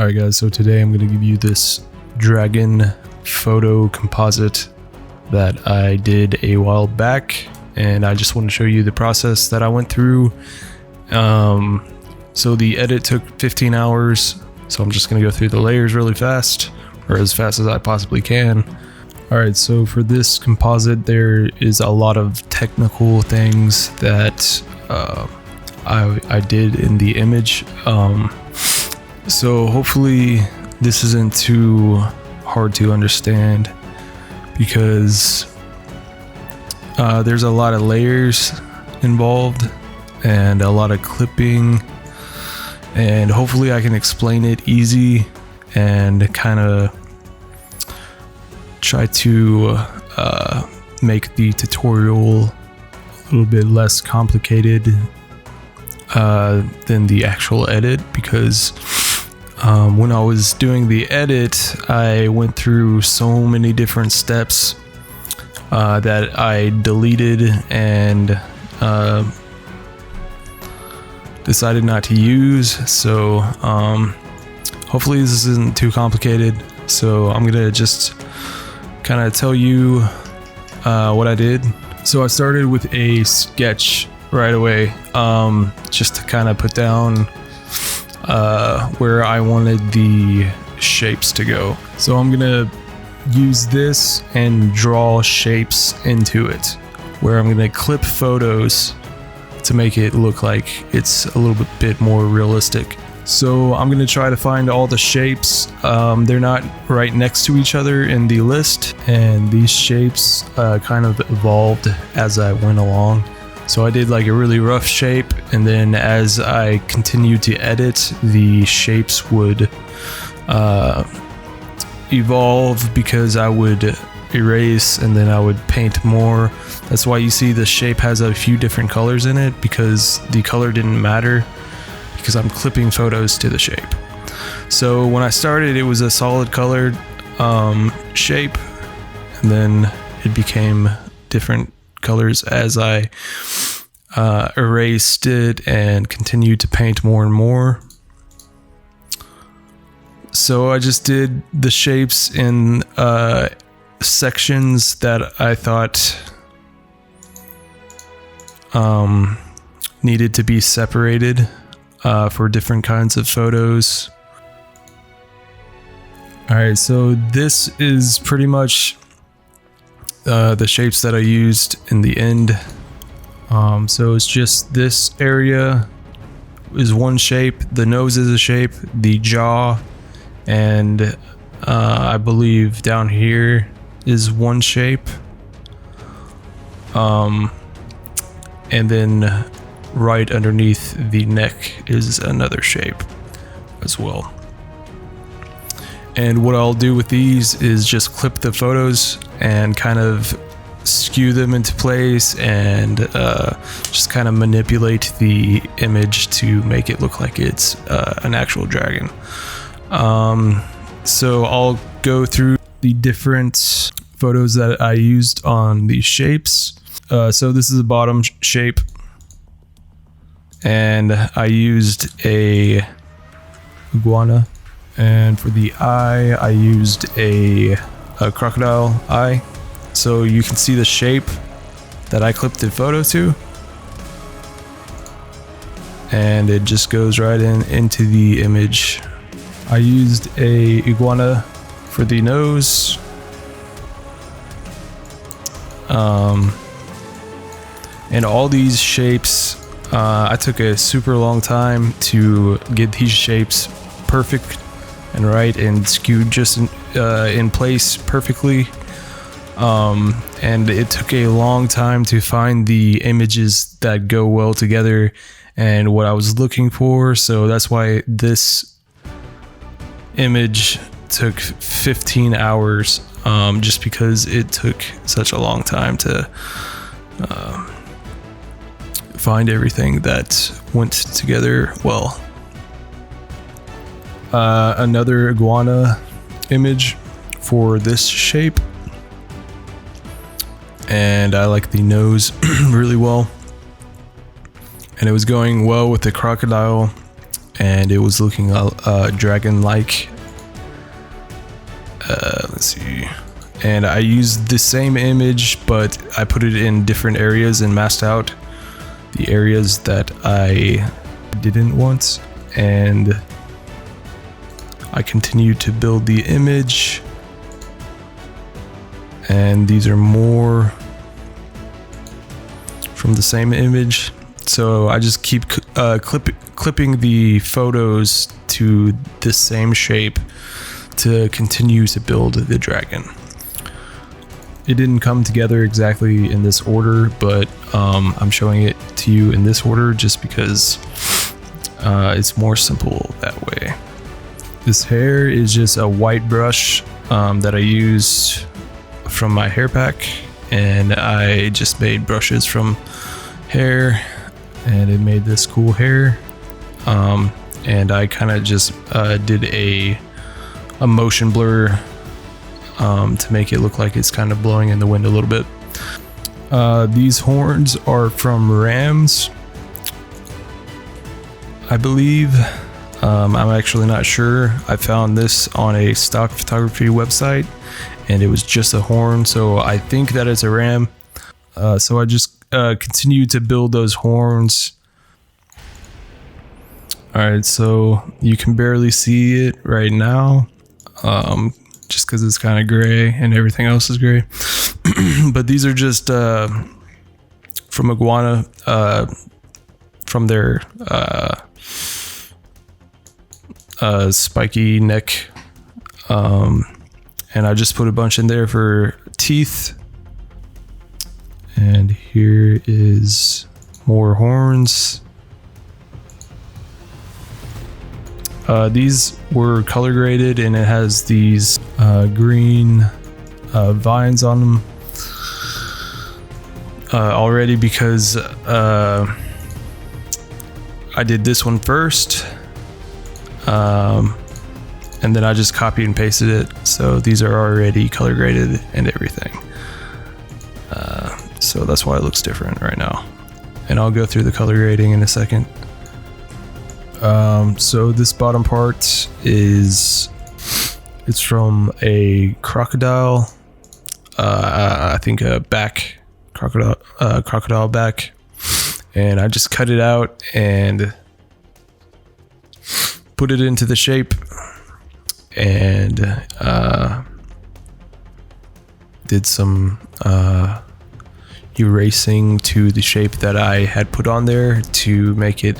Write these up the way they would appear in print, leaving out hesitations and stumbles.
Alright guys, so today I'm going to give you this dragon photo composite that I did a while back, and I just want to show you the process that I went through. So the edit took 15 hours, so I'm just going to go through the layers really fast, or as fast as I possibly can. Alright, so for this composite there is a lot of technical things that I did in the image. So hopefully this isn't too hard to understand, because there's a lot of layers involved and a lot of clipping, and hopefully I can explain it easy and kind of try to make the tutorial a little bit less complicated than the actual edit, because when I was doing the edit I went through so many different steps that I deleted and decided not to use. So hopefully this isn't too complicated, so I'm gonna just kind of tell you what I did. So I started with a sketch right away, just to kind of put down where I wanted the shapes to go. So I'm gonna use this and draw shapes into it, where I'm gonna clip photos to make it look like it's a little bit more realistic. So I'm gonna try to find all the shapes. They're not right next to each other in the list, and these shapes kind of evolved as I went along. So I did like a really rough shape, and then as I continued to edit, the shapes would evolve, because I would erase and then I would paint more. That's why you see the shape has a few different colors in it, because the color didn't matter, because I'm clipping photos to the shape. So when I started, it was a solid colored shape, and then it became different colors as I erased it and continued to paint more and more. So I just did the shapes in sections that I thought needed to be separated for different kinds of photos. Alright, so this is pretty much the shapes that I used in the end. So it's just this area is one shape, the nose is a shape, the jaw, and I believe down here is one shape, and then right underneath the neck is another shape as well. And what I'll do with these is just clip the photos and kind of skew them into place, and just kind of manipulate the image to make it look like it's an actual dragon. So I'll go through the different photos that I used on these shapes. So this is the bottom shape, and I used a iguana, and for the eye I used a crocodile eye. So you can see the shape that I clipped the photo to, and it just goes right into the image. I used a iguana for the nose, and all these shapes, I took a super long time to get these shapes perfect and right and skewed just in place perfectly. And it took a long time to find the images that go well together and what I was looking for. So that's why this image took 15 hours, just because it took such a long time to find everything that went together well. Another iguana image for this shape, and I like the nose really well, and it was going well with the crocodile and it was looking dragon-like. Let's see. And I used the same image, but I put it in different areas and masked out the areas that I didn't want. And I continued to build the image. And these are more from the same image. So I just keep clipping the photos to the same shape to continue to build the dragon. It didn't come together exactly in this order, but I'm showing it to you in this order just because it's more simple that way. This hair is just a white brush that I used from my hair pack, and I just made brushes from hair, and it made this cool hair. And I kind of just did a motion blur to make it look like it's kind of blowing in the wind a little bit. These horns are from rams, I believe. I'm actually not sure. I found this on a stock photography website, and it was just a horn, so I think that it's a ram. So I just continued to build those horns. Alright, so you can barely see it right now, just because it's kind of gray and everything else is gray. But these are just from iguana, from their spiky neck, and I just put a bunch in there for teeth. And here is more horns. These were color graded, and it has these green vines on them already, because I did this one first, and then I just copied and pasted it, so these are already color graded and everything. So that's why it looks different right now, and I'll go through the color grading in a second. So this bottom part it's from a crocodile, I think a crocodile back, and I just cut it out and put it into the shape, and did some erasing to the shape that I had put on there to make it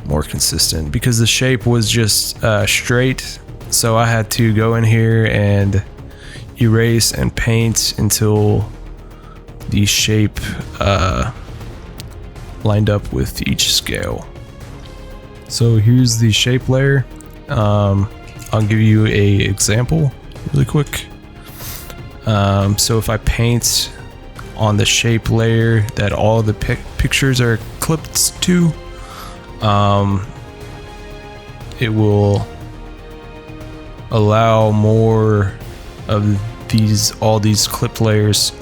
more consistent, because the shape was just straight. So I had to go in here and erase and paint until the shape lined up with each scale. So here's the shape layer. I'll give you a example really quick. So if I paint on the shape layer that all the pictures are clipped to, it will allow more of all these clipped layers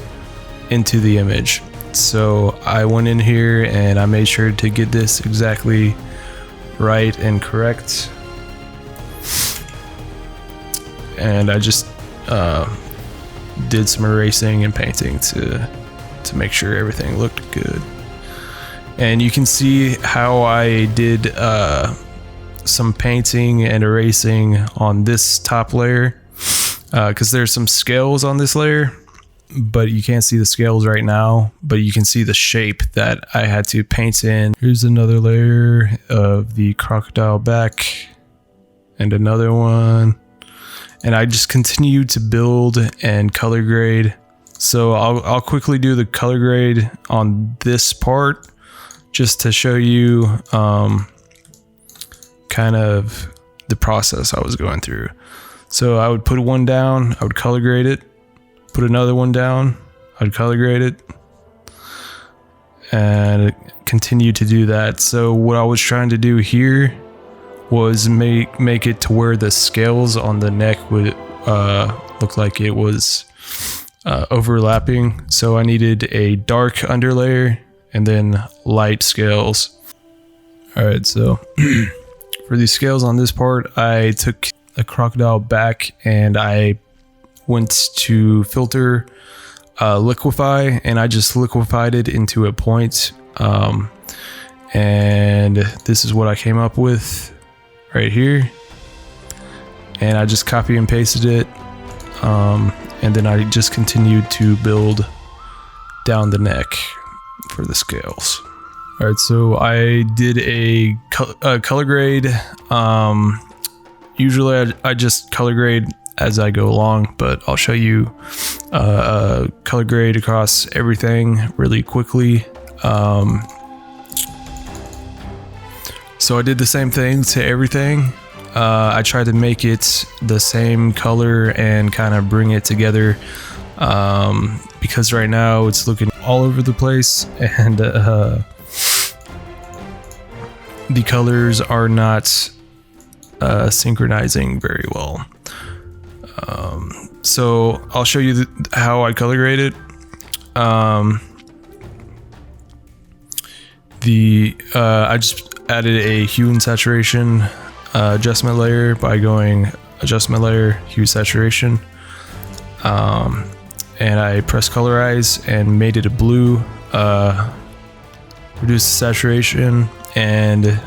into the image. So I went in here and I made sure to get this exactly right and correct, and I just did some erasing and painting to make sure everything looked good. And you can see how I did some painting and erasing on this top layer, because there's some scales on this layer, but you can't see the scales right now, but you can see the shape that I had to paint in. Here's another layer of the crocodile back, and another one, and I just continued to build and color grade. So I'll quickly do the color grade on this part, just to show you kind of the process I was going through. So I would put one down, I would color grade it, put another one down, I'd color grade it, and continue to do that. So what I was trying to do here was make it to where the scales on the neck would look like it was overlapping. So I needed a dark underlayer and then light scales. All right, so for these scales on this part, I took a crocodile back and I went to filter, liquefy, and I just liquefied it into a point. And this is what I came up with right here. And I just copy and pasted it. And then I just continued to build down the neck for the scales. All right, so I did a color grade. Usually I just color grade as I go along, but I'll show you color grade across everything really quickly. So I did the same thing to everything. I tried to make it the same color and kind of bring it together, because right now it's looking all over the place, and the colors are not synchronizing very well. So I'll show you how I color grade it. I just added a hue and saturation adjustment layer by going adjustment layer, hue, saturation, and I pressed colorize and made it a blue, reduced the saturation, and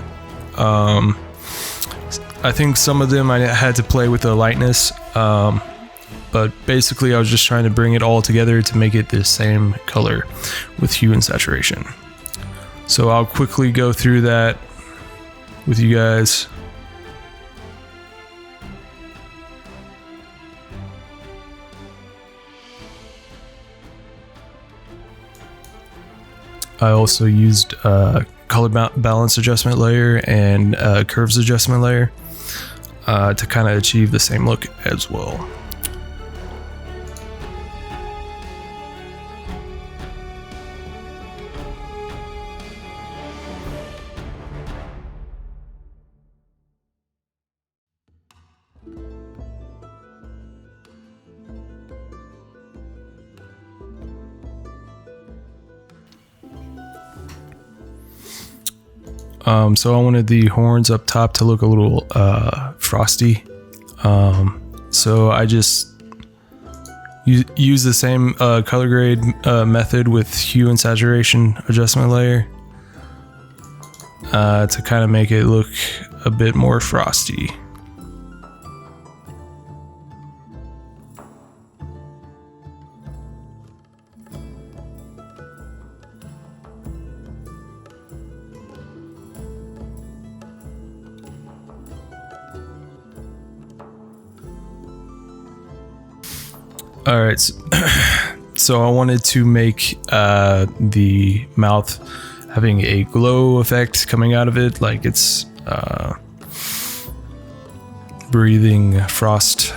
I think some of them I had to play with the lightness, but basically I was just trying to bring it all together to make it the same color with hue and saturation. So I'll quickly go through that with you guys. I also used color balance adjustment layer and curves adjustment layer to kind of achieve the same look as well. So I wanted the horns up top to look a little frosty. So I just use the same color grade method with hue and saturation adjustment layer to kind of make it look a bit more frosty. All right, so I wanted to make the mouth having a glow effect coming out of it, like it's breathing frost.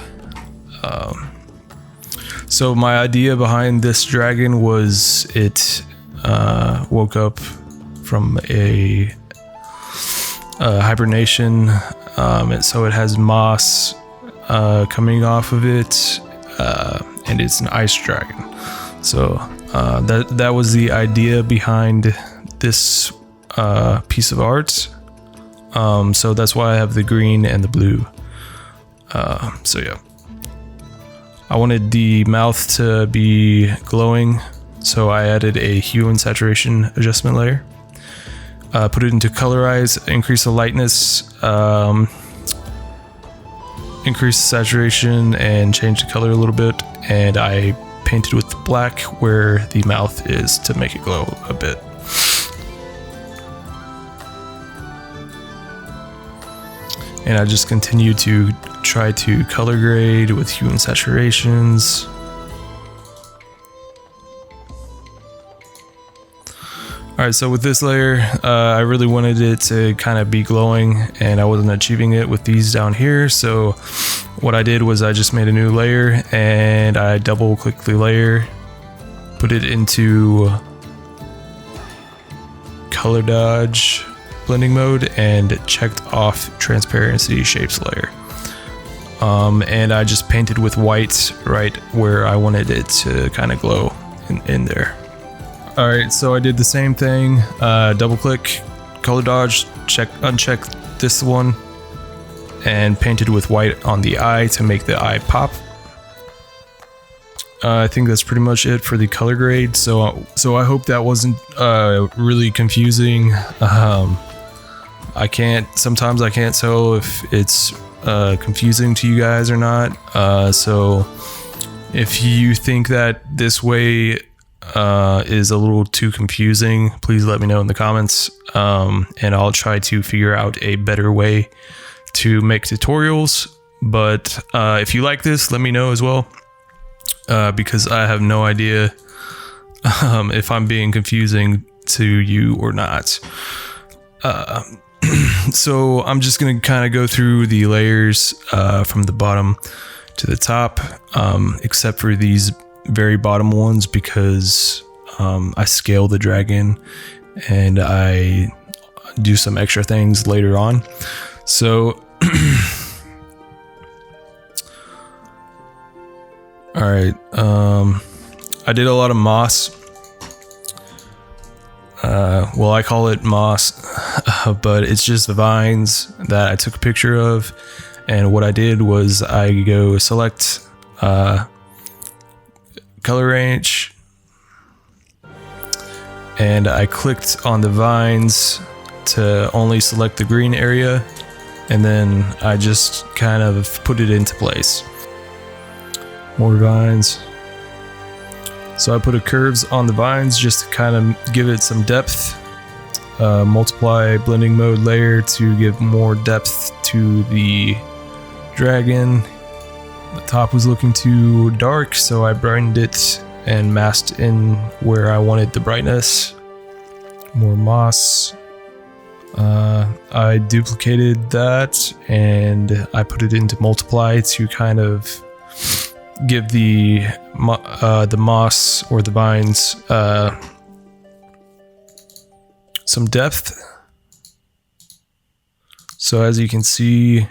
So my idea behind this dragon was it woke up from a hibernation, and so it has moss coming off of it. And it's an ice dragon. So that was the idea behind this piece of art. So that's why I have the green and the blue. So yeah, I wanted the mouth to be glowing, so I added a hue and saturation adjustment layer. Put it into colorize, increase the lightness, increase the saturation, and change the color a little bit, and I painted with black where the mouth is to make it glow a bit. And I just continue to try to color grade with hue and saturations. Alright, so with this layer, I really wanted it to kind of be glowing, and I wasn't achieving it with these down here, so what I did was I just made a new layer, and I double clicked the layer, put it into color dodge blending mode, and checked off transparency shapes layer. And I just painted with white right where I wanted it to kind of glow in there. Alright, so I did the same thing, double click, color dodge, uncheck this one, and painted with white on the eye to make the eye pop. I think that's pretty much it for the color grade. So I hope that wasn't really confusing. Sometimes I can't tell if it's confusing to you guys or not. So if you think that this way is a little too confusing, please let me know in the comments, and I'll try to figure out a better way to make tutorials. But if you like this, let me know as well, because I have no idea if I'm being confusing to you or not. So I'm just gonna kind of go through the layers from the bottom to the top, except for these very bottom ones, because I scale the dragon and I do some extra things later on. So all right, I did a lot of moss. Well, I call it moss, but it's just the vines that I took a picture of. And what I did was I go select color range, and I clicked on the vines to only select the green area, and then I just kind of put it into place. More vines. So I put a curves on the vines just to kind of give it some depth. Multiply blending mode layer to give more depth to the dragon. The top was looking too dark, so I brightened it and masked in where I wanted the brightness. More moss. I duplicated that and I put it into multiply to kind of give the moss or the vines some depth. So as you can see,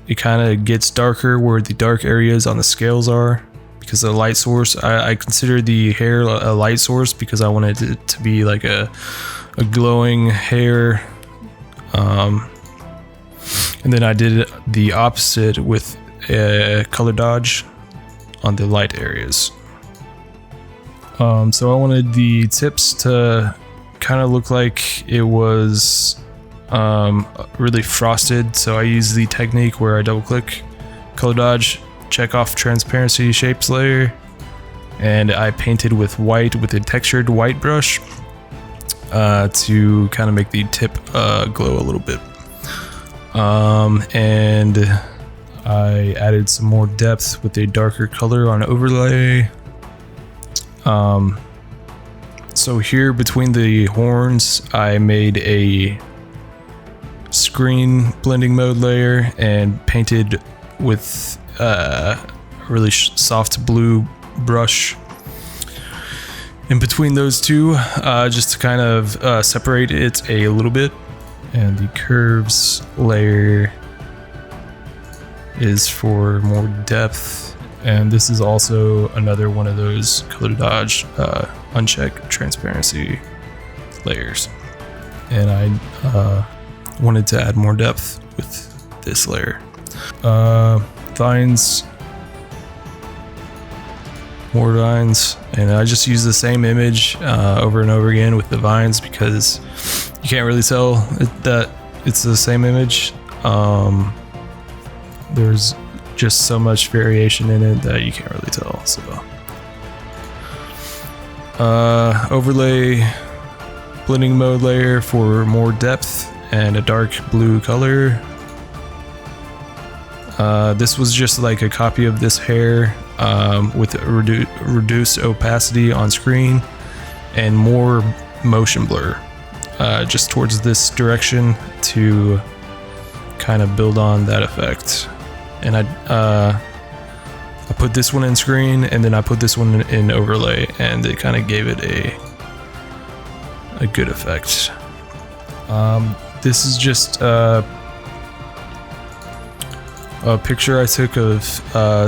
it kind of gets darker where the dark areas on the scales are, because of the light source. I consider the hair a light source because I wanted it to be like a glowing hair. And then I did the opposite with a color dodge on the light areas. So I wanted the tips to kind of look like it was really frosted, so I use the technique where I double click, color dodge, check off transparency shapes layer, and I painted with white with a textured white brush to kind of make the tip glow a little bit. And I added some more depth with a darker color on overlay. So here between the horns, I made a screen blending mode layer and painted with a really soft blue brush in between those two, just to kind of separate it a little bit. And the curves layer is for more depth, and this is also another one of those color dodge uncheck transparency layers, and I wanted to add more depth with this layer. Vines, more vines, and I just use the same image over and over again with the vines because you can't really tell that it's the same image. There's just so much variation in it that you can't really tell. So overlay blending mode layer for more depth and a dark blue color. This was just like a copy of this hair with a reduced opacity on screen and more motion blur just towards this direction to kind of build on that effect. And I put this one in screen, and then I put this one in overlay, and it kind of gave it a good effect. This is just a picture I took of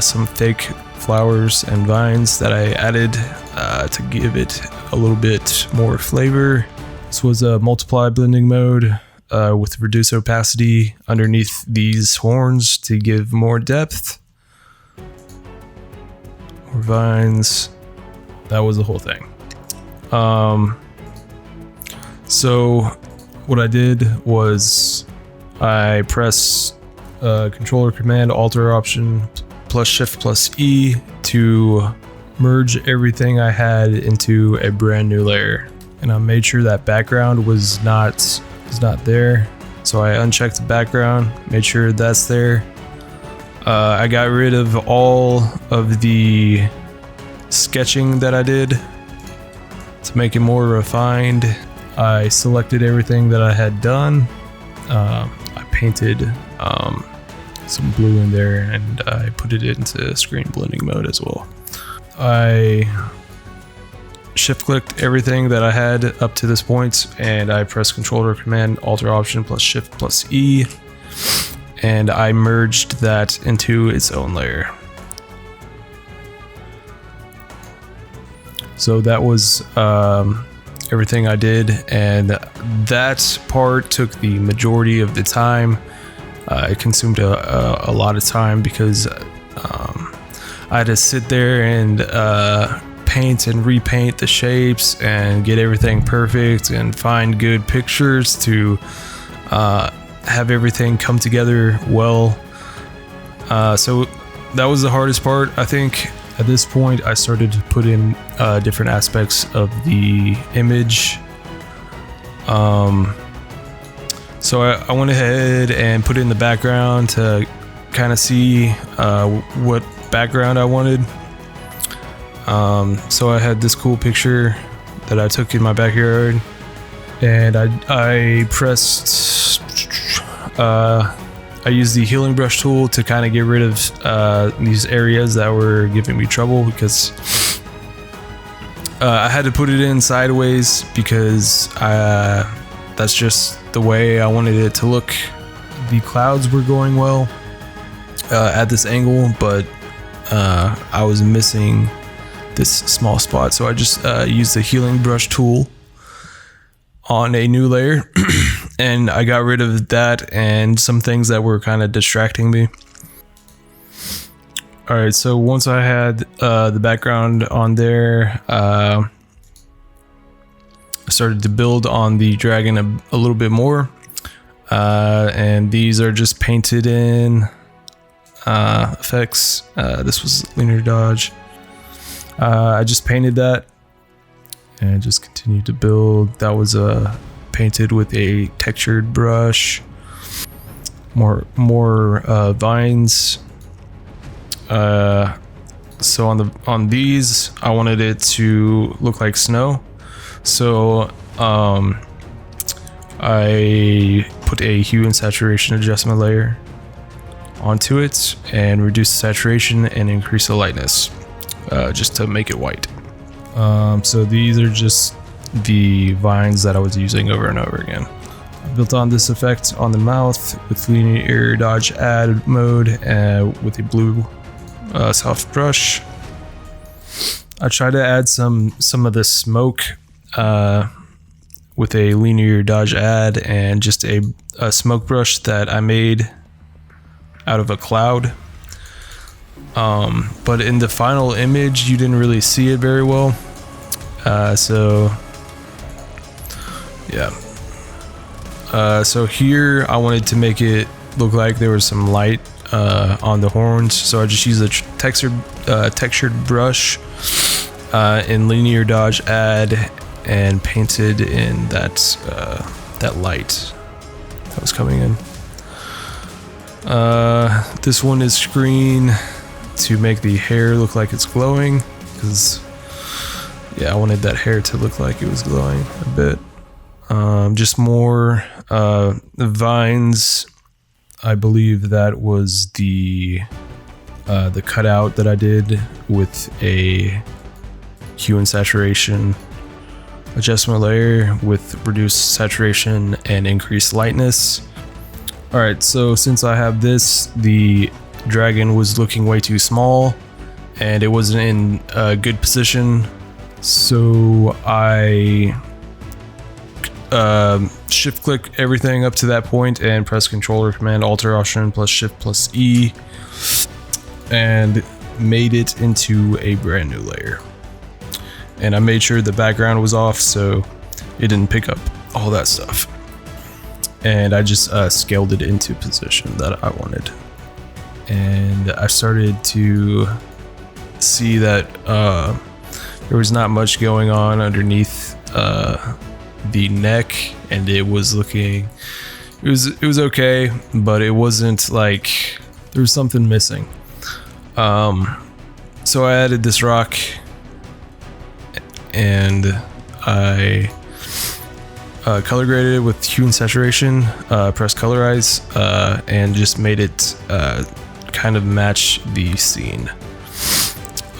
some fake flowers and vines that I added to give it a little bit more flavor. This was a multiply blending mode with reduced opacity underneath these horns to give more depth. More vines. That was the whole thing. So what I did was I press controller command Alt Option plus Shift plus E to merge everything I had into a brand new layer. And I made sure that background was not there. So I unchecked the background, made sure that's there. I got rid of all of the sketching that I did to make it more refined. I selected everything that I had done. I painted some blue in there, and I put it into screen blending mode as well. I shift clicked everything that I had up to this point, and I pressed controller command Alt Option plus Shift plus E, and I merged that into its own layer. So that was everything I did, and that part took the majority of the time. It consumed a lot of time because I had to sit there and paint and repaint the shapes and get everything perfect and find good pictures to have everything come together well. So that was the hardest part. I think at this point I started to put in different aspects of the image. So I went ahead and put it in the background to kind of see what background I wanted. So I had this cool picture that I took in my backyard, and I pressed I used the healing brush tool to kind of get rid of these areas that were giving me trouble, because I had to put it in sideways because that's just the way I wanted it to look. The clouds were going well at this angle, but I was missing this small spot, so I just used the healing brush tool on a new layer and I got rid of that and some things that were kind of distracting me. Alright, so once I had the background on there, I started to build on the dragon a little bit more, and these are just painted in effects. This was linear dodge. I just painted that and just continued to build. That was painted with a textured brush. More vines. So on these, I wanted it to look like snow. So I put a hue and saturation adjustment layer onto it and reduce the saturation and increase the lightness, just to make it white. So these are just the vines that I was using over and over again. I built on this effect on the mouth with linear dodge add mode with a blue soft brush. I tried to add some of the smoke with a linear dodge add and just a smoke brush that I made out of a cloud. But in the final image, you didn't really see it very well. So yeah. So here I wanted to make it look like there was some light on the horns. So I just used a textured brush in linear dodge add and painted in that light that was coming in. This one is screen to make the hair look like it's glowing, because yeah, I wanted that hair to look like it was glowing a bit. Just more vines. I believe that was the cutout that I did with a hue and saturation adjustment layer with reduced saturation and increased lightness. Alright, so since I have this, the dragon was looking way too small and it wasn't in a good position, so I shift click everything up to that point and press Controller Command Alt Option plus Shift plus E, and made it into a brand new layer. And I made sure the background was off so it didn't pick up all that stuff. And I just scaled it into position that I wanted. And I started to see that there was not much going on underneath the neck, and it was looking, it was okay, but it wasn't like there was something missing. So I added this rock, and I color graded it with hue and saturation, pressed colorize, and just made it kind of match the scene.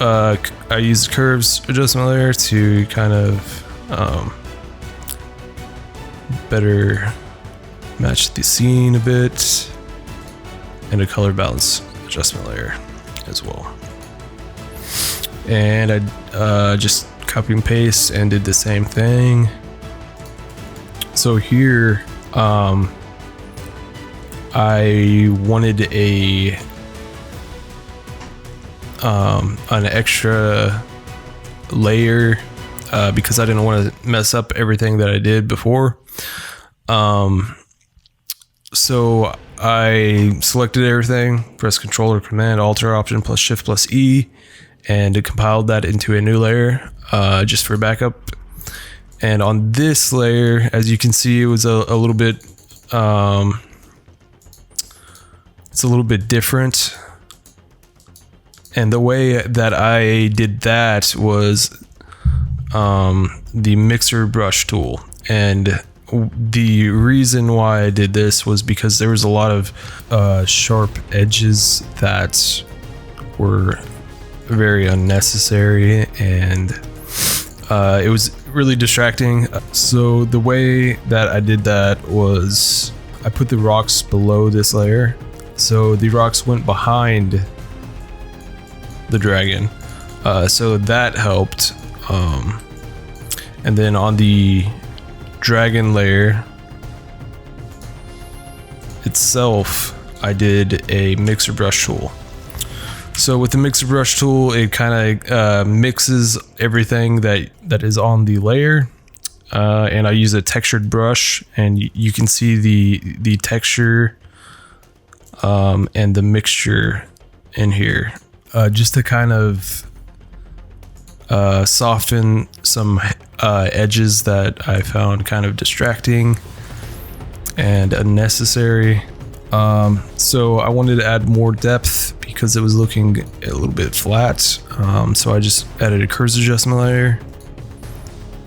I used curves adjustment layer to kind of better match the scene a bit, and a color balance adjustment layer as well. And I just copy and paste and did the same thing. So here, I wanted an extra layer because I didn't want to mess up everything that I did before. So I selected everything, pressed Controller Command Alt Option plus Shift plus E, and it compiled that into a new layer just for backup. And on this layer, as you can see, it was a little bit it's a little bit different. And the way that I did that was the mixer brush tool. And the reason why I did this was because there was a lot of sharp edges that were very unnecessary, and it was really distracting. So the way that I did that was I put the rocks below this layer. So the rocks went behind the dragon. So that helped. And then on the dragon layer itself, I did a mixer brush tool. So with the mixer brush tool, it kind of mixes everything that is on the layer, and I use a textured brush, and you can see the texture and the mixture in here, just to kind of soften some edges that I found kind of distracting and unnecessary. So I wanted to add more depth because it was looking a little bit flat. So I just added a curves adjustment layer,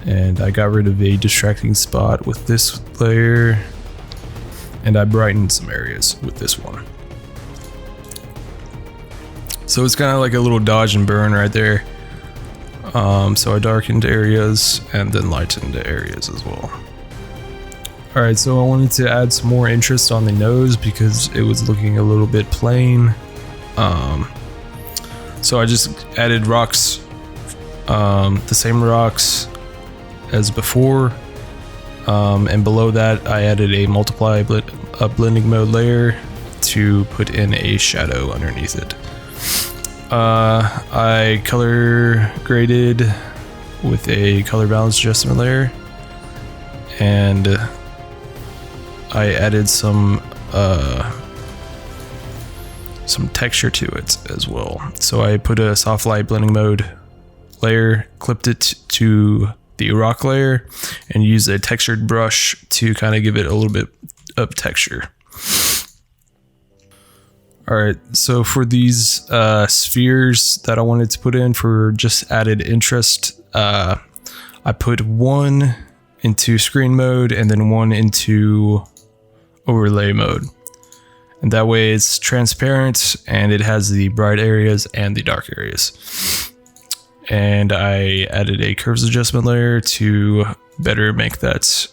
and I got rid of a distracting spot with this layer, and I brightened some areas with this one. So it's kind of like a little dodge and burn right there. So I darkened areas and then lightened areas as well. Alright, so I wanted to add some more interest on the nose because it was looking a little bit plain. So I just added rocks, the same rocks as before, and below that I added a multiply blending mode layer to put in a shadow underneath it. I color graded with a color balance adjustment layer, and I added some texture to it as well. So I put a soft light blending mode layer, clipped it to the rock layer, and used a textured brush to kind of give it a little bit of texture. Alright, so for these spheres that I wanted to put in for just added interest, I put one into screen mode and then one into overlay mode. And that way it's transparent and it has the bright areas and the dark areas. And I added a curves adjustment layer to better make that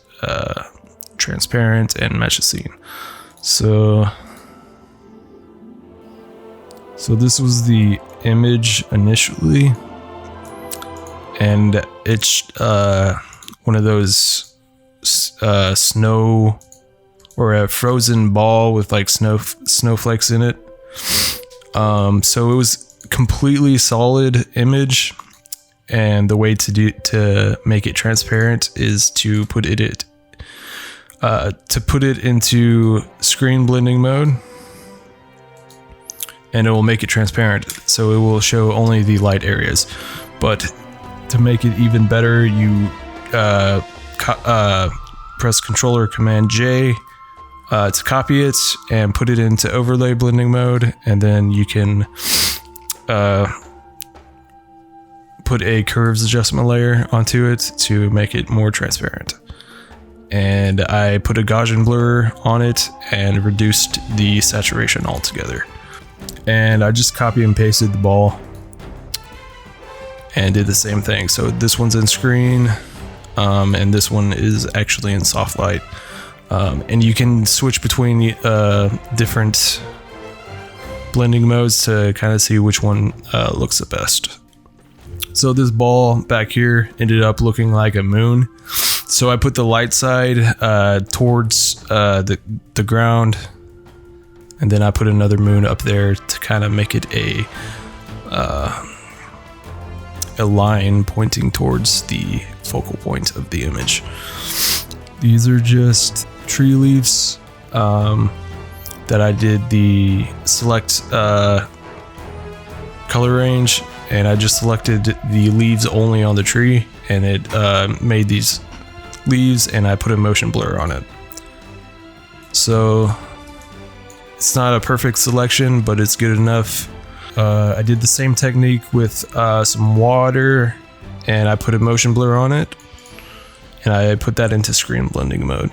transparent and match the scene. So this was the image initially, and it's one of those snow or a frozen ball with like snowflakes in it. So it was completely solid image, and the way to make it transparent is to put it into screen blending mode, and it will make it transparent, so it will show only the light areas. But to make it even better, you press Control or Command J to copy it and put it into overlay blending mode, and then you can put a curves adjustment layer onto it to make it more transparent. And I put a Gaussian blur on it and reduced the saturation altogether. And I just copy and pasted the ball and did the same thing. So this one's in screen, and this one is actually in soft light. And you can switch between different blending modes to kind of see which one looks the best. So this ball back here ended up looking like a moon. So I put the light side towards the ground, and then I put another moon up there to kind of make it a line pointing towards the focal point of the image. These are just tree leaves that I did the select color range, and I just selected the leaves only on the tree, and it made these leaves, and I put a motion blur on it. So it's not a perfect selection, but it's good enough. I did the same technique with some water, and I put a motion blur on it, and I put that into screen blending mode.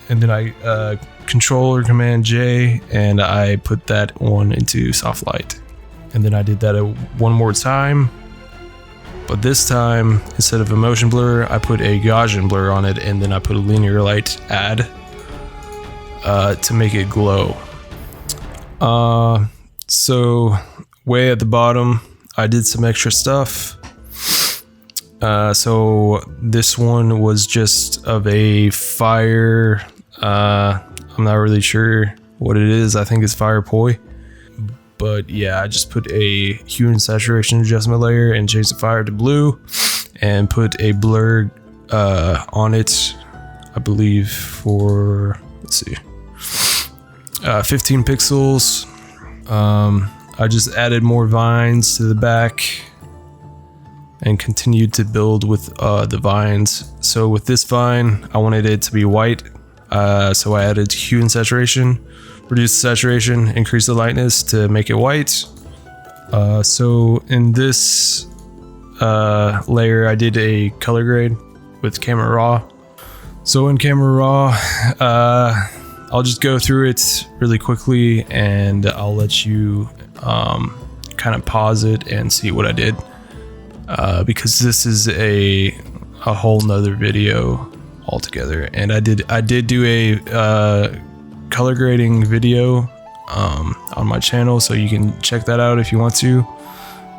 And then I Control or Command J, and I put that one into soft light. And then I did that one more time, but this time instead of a motion blur, I put a Gaussian blur on it, and then I put a linear light add to make it glow. So way at the bottom, I did some extra stuff. So this one was just of a fire. I'm not really sure what it is. I think it's fire poi. But yeah, I just put a hue and saturation adjustment layer and changed the fire to blue, and put a blur on it, I believe for, let's see, 15 pixels. I just added more vines to the back and continued to build with the vines. So with this vine, I wanted it to be white, so I added hue and saturation, reduced the saturation, increased the lightness to make it white. So in this layer, I did a color grade with Camera Raw. So in Camera Raw, I'll just go through it really quickly, and I'll let you kind of pause it and see what I did, because this is a whole nother video altogether. And I did do a color grading video on my channel, so you can check that out if you want to.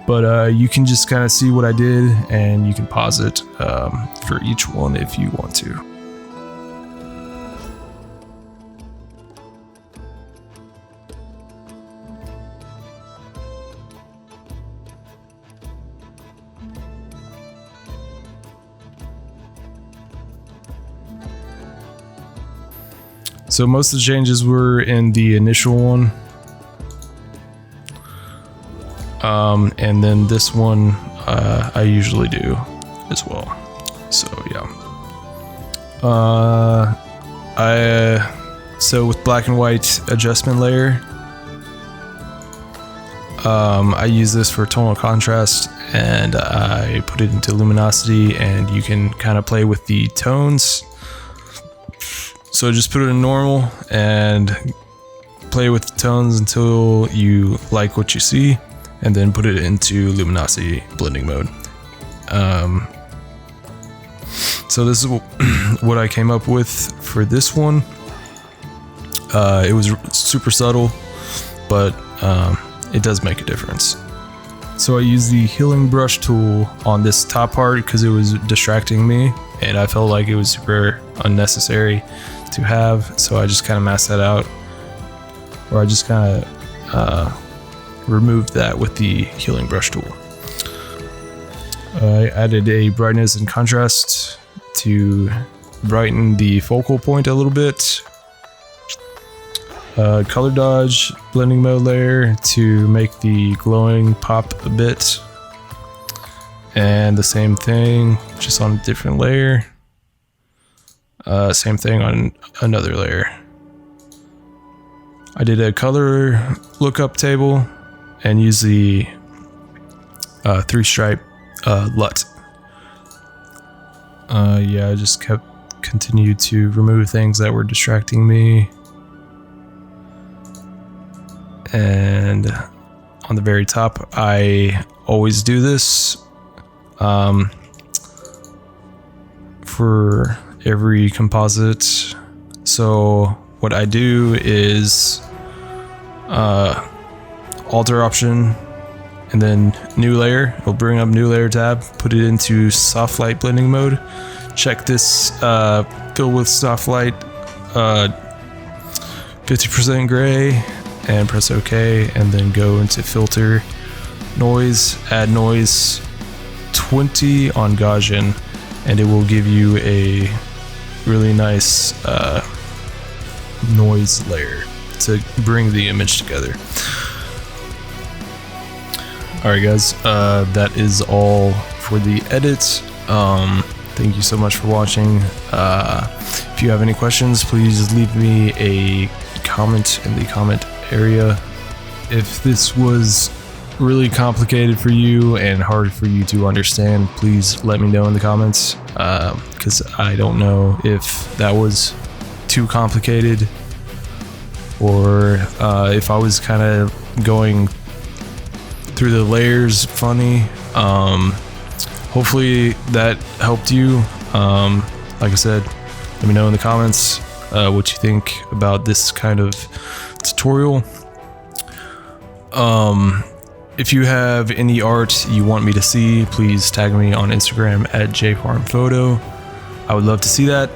But you can just kind of see what I did, and you can pause it for each one if you want to. So most of the changes were in the initial one. And then this one I usually do as well. So yeah. So with black and white adjustment layer, I use this for tonal contrast, and I put it into luminosity, and you can kind of play with the tones. So just put it in normal and play with the tones until you like what you see, and then put it into luminosity blending mode. So this is what I came up with for this one. It was super subtle, but it does make a difference. So I used the healing brush tool on this top part because it was distracting me and I felt like it was super unnecessary to have. So I just kind of masked that out, or I just kind of removed that with the healing brush tool. I added a brightness and contrast to brighten the focal point a little bit. Color dodge blending mode layer to make the glowing pop a bit, and the same thing just on a different layer. Same thing on another layer. I did a color lookup table and used the 3-stripe LUT. Yeah, I just continued to remove things that were distracting me. And on the very top, I always do this for every composite. So what I do is alter option and then new layer. It'll bring up new layer tab, put it into soft light blending mode. Check this fill with soft light 50% gray and press OK, and then go into filter noise, add noise 20 on Gaussian, and it will give you a really nice noise layer to bring the image together. Alright guys, that is all for the edit. Thank you so much for watching. If you have any questions, please leave me a comment in the comment area. If this was really complicated for you and hard for you to understand, please let me know in the comments, because I don't know if that was too complicated or if I was kind of going through the layers funny. Hopefully that helped you. Like I said, let me know in the comments what you think about this kind of tutorial. If you have any art you want me to see, please tag me on Instagram at jfarmphoto. I would love to see that.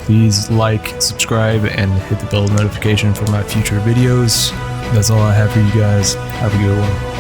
Please like, subscribe, and hit the bell notification for my future videos. That's all I have for you guys. Have a good one.